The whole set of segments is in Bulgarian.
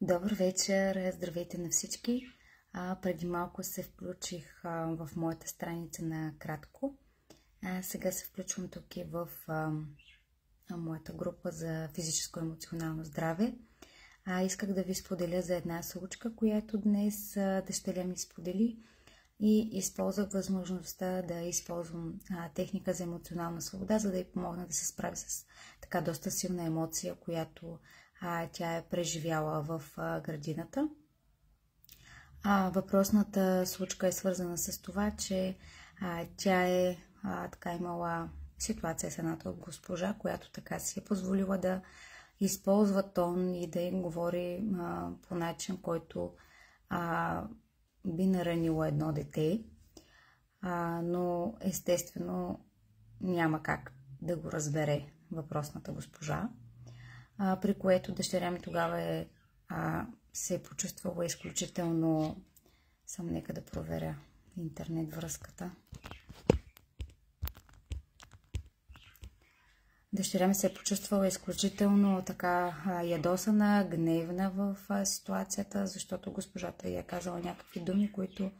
Добър вечер, здравейте на всички. Преди малко се включих в моята страница на кратко. Сега се включвам тук и в моята група за физическо-емоционално здраве. Исках да ви споделя за една случка, която днес дъщеря ми сподели и използвах възможността да използвам техника за емоционална свобода, за да й помогна да се справи с така доста силна емоция, която тя е преживяла в градината. Въпросната случка е свързана с това, че тя е така имала ситуация с едната госпожа, която така си е позволила да използва тон и да им говори по начин, който би наранило едно дете, но естествено няма как да го разбере въпросната госпожа, при което дъщеря ми тогава се е почувствала изключително... Нека да проверя интернет връзката. Дъщеря ми се е почувствала изключително така ядосана, гневна в ситуацията, защото госпожата й е казала някакви думи, които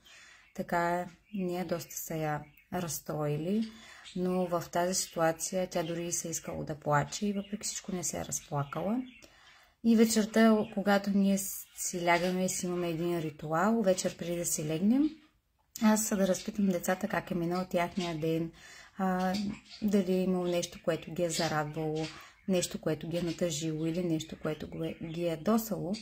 така ние доста са я разстроили, но в тази ситуация тя дори се искала да плаче и въпреки всичко не се е разплакала. И вечерта, когато ние си лягаме и си имаме един ритуал, вечер преди да си легнем, аз да разпитам децата как е минал тяхния ден, дали е имало нещо, което ги е зарадвало, нещо, което ги е натъжило или нещо, което ги е досало.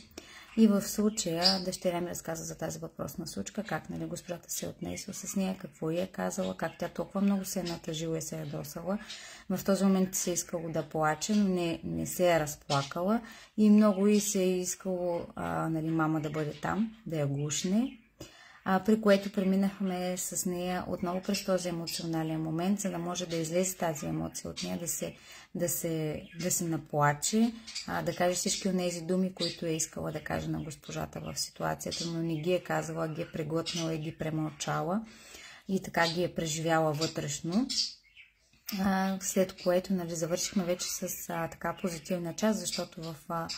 И в случая дъщеря ми разказа за тази въпросна случка, как госпожата се е отнесла с нея, какво й е казала, как тя толкова много се е натъжила и се е досала. В този момент се е искало да плаче, но не се е разплакала и много й се е искало мама да бъде там, да я глушне. При което преминахме с нея отново през този емоционален момент, за да може да излезе тази емоция от нея, да се наплаче, да каже всички от тези думи, които е искала да каже на госпожата в ситуацията, но не ги е казала, ги е преглътнала и ги премълчала и така ги е преживяла вътрешно. След което завършихме вече с така позитивна част, защото в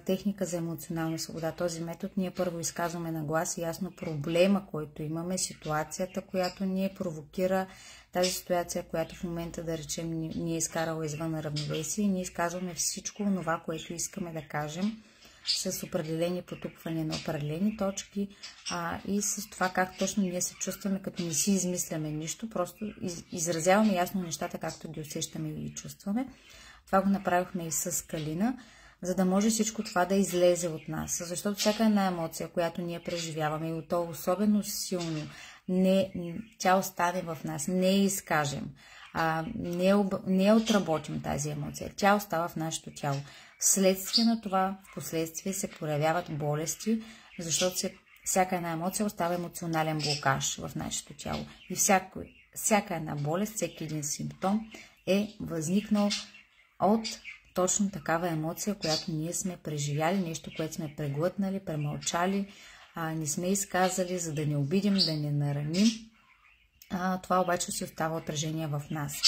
техника за емоционална свобода, този метод, ние първо изказваме на глас ясно проблема, който имаме, ситуацията, която ни провокира, тази ситуация, която в момента, да речем, ни е изкарала извън равновесие, и ние изказваме всичко това, което искаме да кажем, с определени потупвания на определени точки и с това как точно ние се чувстваме, като не си измисляме нищо, просто изразяваме ясно нещата, както ги усещаме и ги чувстваме. Това го направихме и с Калина, за да може всичко това да излезе от нас. Защото всяка една емоция, която ние преживяваме, и то особено силно, тя остане в нас, не я изкажем, не отработим тази емоция, тя остава в нашето тяло. Вследствие на това, в последствие се появяват болести, защото всяка една емоция остава емоционален блокаж в нашето тяло. И всяка една болест, всеки един симптом е възникнал от точно такава емоция, която ние сме преживяли, нещо, което сме преглътнали, премълчали, не сме изказали, за да не обидим, да не нараним. Това обаче си остава отражение в нас.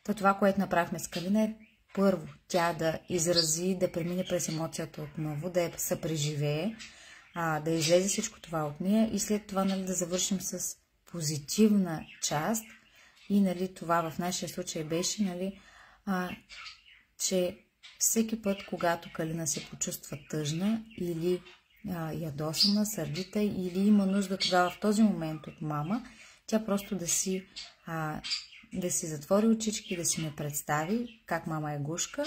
Това, което направихме с Калина, е първо тя да изрази, да премине през емоцията отново, да я съпреживее, да излезе всичко това от нея и след това да завършим с позитивна част. И това в нашия случай беше, че всеки път, когато Калина се почувства тъжна или ядосана, сърдита или има нужда тогава в този момент от мама, тя просто да си затвори очички, да си ме представи как мама е гушка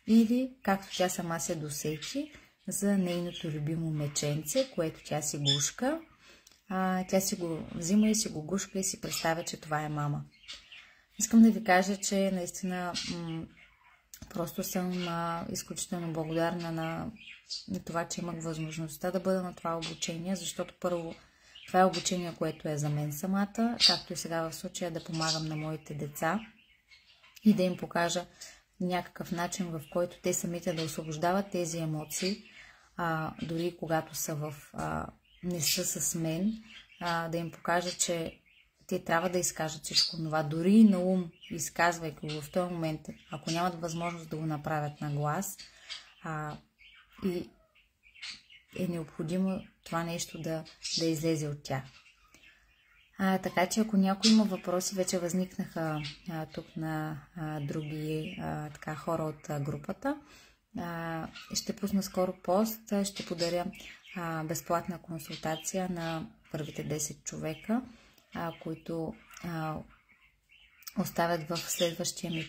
или както тя сама се досети за нейното любимо меченце, което тя си гушка. Тя си го взима и си го гушка и си представя, че това е мама. Искам да ви кажа, че наистина просто съм изключително благодарна на това, че имах възможността да бъда на това обучение, защото първо това е обучение, което е за мен самата, както и сега в случая да помагам на моите деца и да им покажа някакъв начин, в който те самите да освобождават тези емоции, дори когато не са с мен, да им покажа, че те трябва да изкажат всичко това, дори и на ум, изказвайки го в този момент, ако нямат възможност да го направят на глас, и е необходимо това нещо да излезе от тях. Така че ако някой има въпроси, вече възникнаха тук на други хора от групата. Ще пусна скоро пост, ще подаря безплатна консултация на първите 10 човека, които оставят в следващия ми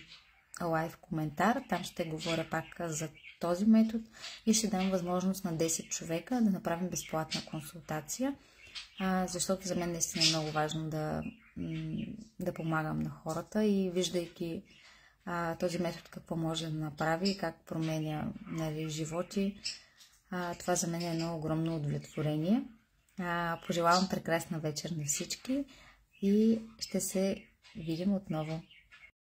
лайв коментар. Там ще говоря пак за този метод и ще дам възможност на 10 човека да направим безплатна консултация, защото за мен наистина е много важно да помагам на хората и виждайки този метод какво може да направи и как променя животи, това за мен е едно огромно удовлетворение. Пожелавам прекрасна вечер на всички и ще се видим отново.